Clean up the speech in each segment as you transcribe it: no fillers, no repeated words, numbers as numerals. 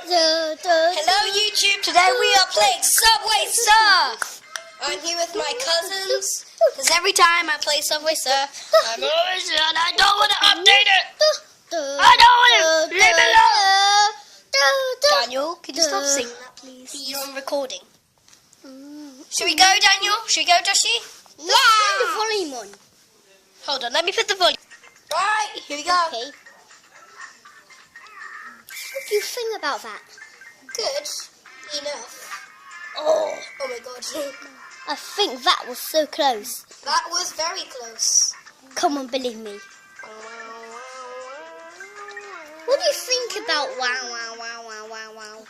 Hello YouTube, today we are playing Subway Surf. I'm here with my cousins, because every time I play Subway Surf, I'm always here and I don't want to update it. I don't want to, leave it alone. Daniel, can you stop singing that please? You're on recording. Should we go, Daniel? Should we go, Joshi? Yeah. Put the volume on. Hold on, let me put the volume. Right, here we go. Okay. What do you think about that? Good enough. Oh my god. I think that was so close. That was very close. Come on, believe me. What do you think about wow, wow, wow, wow, wow, wow?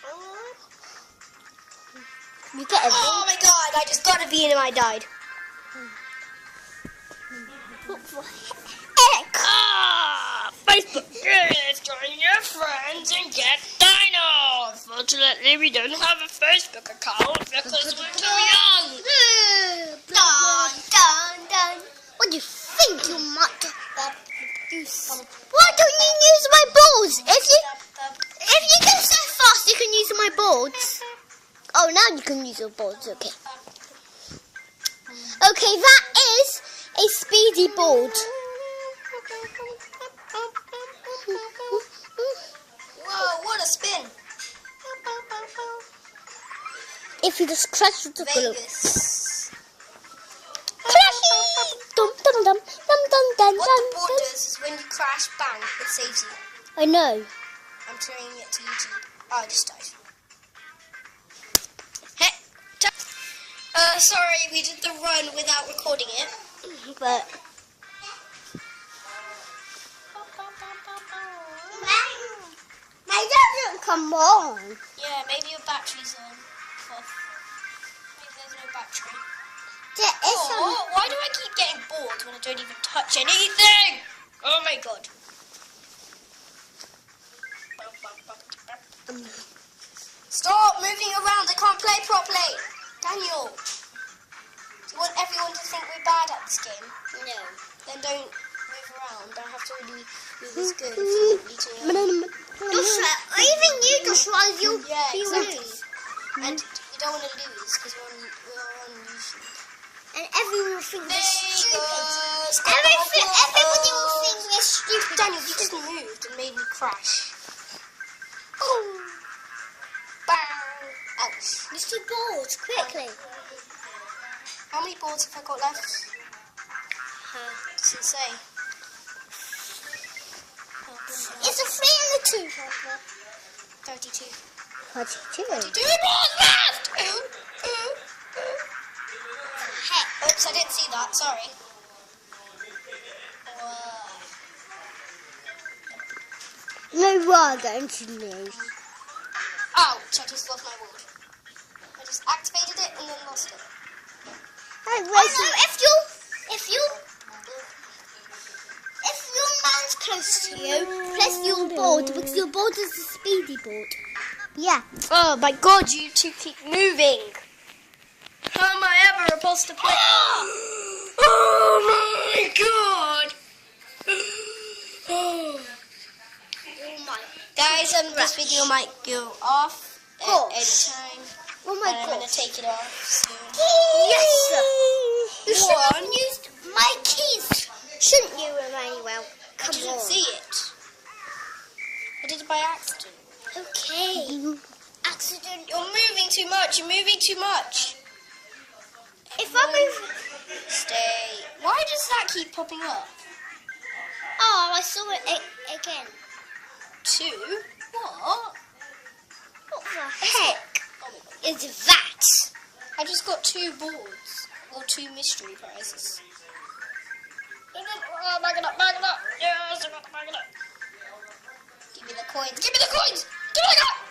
You get a Oh my god, I just got a V and I died. Facebook is join your friends and get Dino. Unfortunately, we don't have a Facebook account because we're too young. Dun, dun, dun. What do you think you might Why don't you use my boards? If you go so fast, you can use my boards. Oh, now you can use your boards. Okay. Okay, that is a speedy board. Whoa, what a spin. If you just crash the Vegas. Crashy! Dum dum dum dum dum dum. What the board does is when you crash, bang, it saves you. I know. I'm turning it to YouTube. Oh, I just died. Hey, sorry, we did the run without recording it. But my doesn't come on. Yeah, maybe your battery's on. Maybe there's no battery. There is some. Why do I keep getting bored when I don't even touch anything? Oh my god. Stop moving around, I can't play properly. Daniel, do you want everyone to think we're bad at this game? No. Then don't move around. I have to really do this good if you want me to. Joshua, or even you, Joshua, you'll Yeah, be exactly. lose. And you don't want to lose because we're on YouTube. And everyone will think we're stupid. Vegas. Everybody will think we're stupid. Daniel, you just moved and made me crash. Oh. Bang. Ouch. Let's do boards, quickly. How many boards have I got left? Does it say? It's a 3 and a 2. 32. 32. 2 boards left! Oops, I didn't see that. Sorry. No, we are going to lose. Ouch, I just lost my board. I just activated it and then lost it. Hey, if your man's close to you, press your board because your board is a speedy board. Yeah. Oh my god, you two keep moving. How am I ever supposed to play? Oh my god. Oh my. Guys, this video might go off at any time. Oh my and I'm god. going to take it off soon. Yes, sir. You should What? have used my keys, shouldn't you, Emmanuel? I didn't see it. I did it by accident. Okay. Accident. You're moving too much. You're moving too much. If I move... Stay. Why does that keep popping up? Oh, I saw it again. 2? What? What the heck Oh my god. is that? I just got 2 boards. Or 2 mystery prizes. Oh, back it up, back it up. Yes, I got to back it up. Give me the coins. Give me the coins. Give me the coins.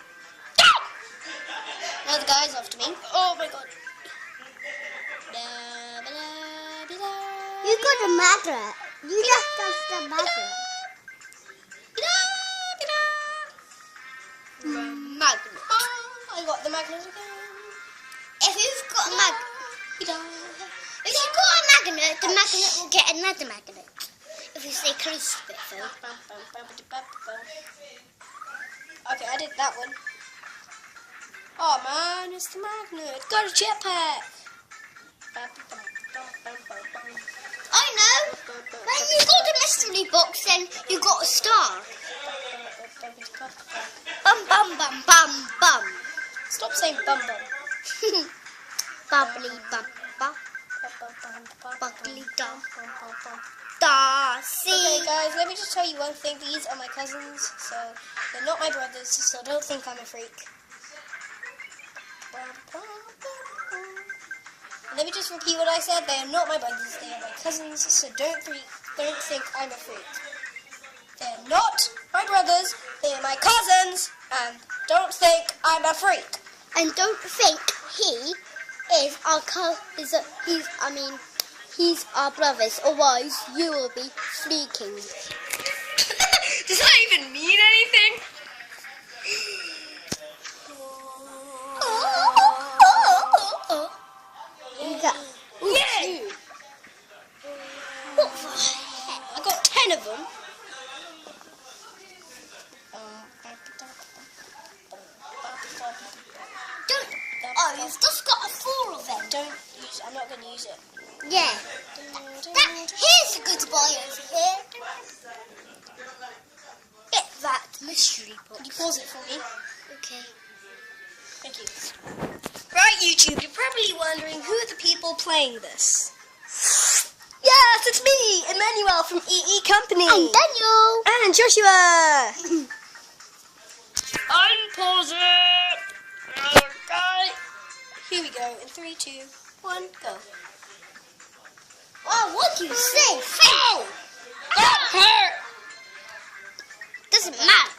Now the guy's after me. Oh my god. You got a magnet. You just got the magnet. Magnet. Oh, I got the magnet again. If you've got a magnet, the magnet will get another magnet. If you stay close to it, though. Okay, I did that one. Oh man, it's the magnet. Got a jetpack. I know. When you got the mystery box, then you got a star. Bum bum bum bum bum. Stop saying bum bum. Bubbly bum bum. Bubbly dum. Darcy. Okay guys, let me just tell you one thing. These are my cousins, so they're not my brothers, so don't think I'm a freak. Let me just repeat what I said. They are not my brothers, they are my cousins, so don't think I'm a freak. They're not my brothers, they are my cousins, and don't think I'm a freak. And don't think he is our he's our brothers, otherwise you will be freaking. Does that even mean anything? Yeah. What the heck? I got 10 of them. You've just got 4 of them. Don't use it. I'm not going to use it. Yeah. Here's a good boy over here. Get that mystery box. Can you pause it for me? Okay. Thank you. Right, YouTube, you're probably wondering who are the people playing this. Yes, it's me, Emmanuel from EE Company. And Daniel. And Joshua. Unpause it. Okay. Here we go. In 3, 2, 1, go. Oh, what do you say? Fail. That hurt. Doesn't matter.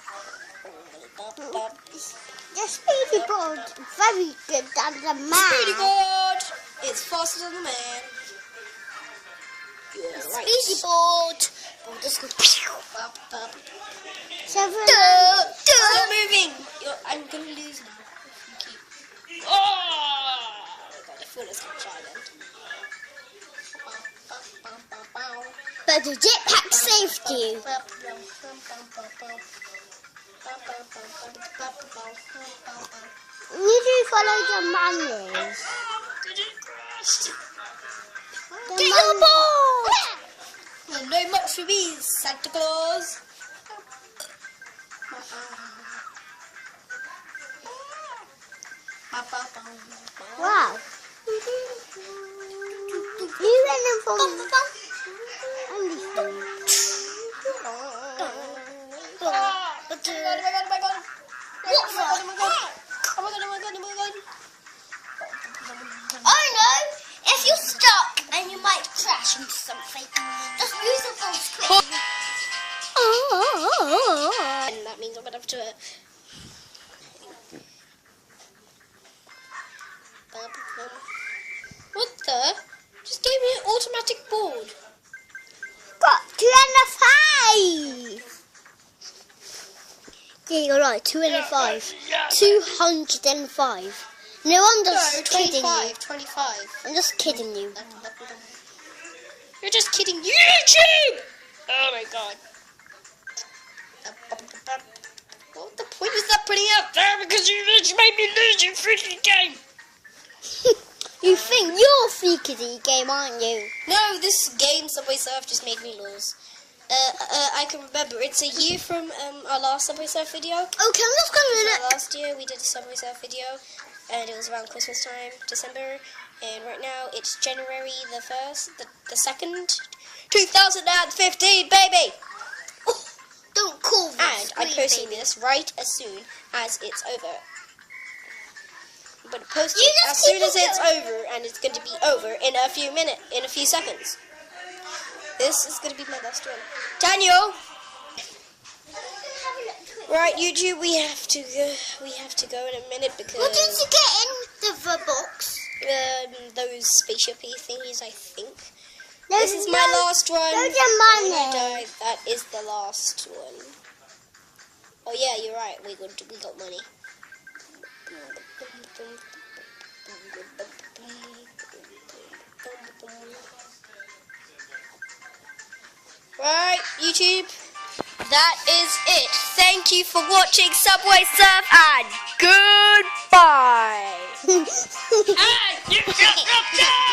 The speedy board very good than the man. Speedy board is faster than the man. You're right. Speedy board. Just go. 7. Stop moving. I'm gonna lose now. If you keep. Oh god, I feel it's gonna try then. But the jetpack saved you. You do follow the manuals. Get your ball! No much for me, Santa Claus. Wow. You went in from Oh no! If you're stuck and you might crash into something, just use the balls quickly. And that means I'm gonna have to. What the? Just gave me an automatic board. Got 205. Yeah, you're right. 205. 205. No, I'm just kidding you. 25. I'm just kidding you. You're just kidding. YouTube! Oh my god. What the point is that putting out there? Because you just made me lose your freaking game. You think you're freaking the game, aren't you? No, this game, Subway Surf, just made me lose. I can remember. It's a year from our last Subway Surf video. Okay, I'm just going to look. Last year we did a Subway Surf video, and it was around Christmas time, December. And right now it's January the 1st, the 2nd, 2015, baby! Oh, don't call me. And I'm posting this right as soon as it's over. I'm going to post it as soon as it's over, and it's going to be over in a few seconds. This is going to be my last one. Daniel! Right, YouTube, we have to go in a minute because... What did you get in the box? Those spaceship-y thingies, I think. There's This is my last one. There's a When money. I die, that is the last one. Oh yeah, you're right. We got money. Right, YouTube. That is it. Thank you for watching Subway Surf, and goodbye. Hey, you shut up,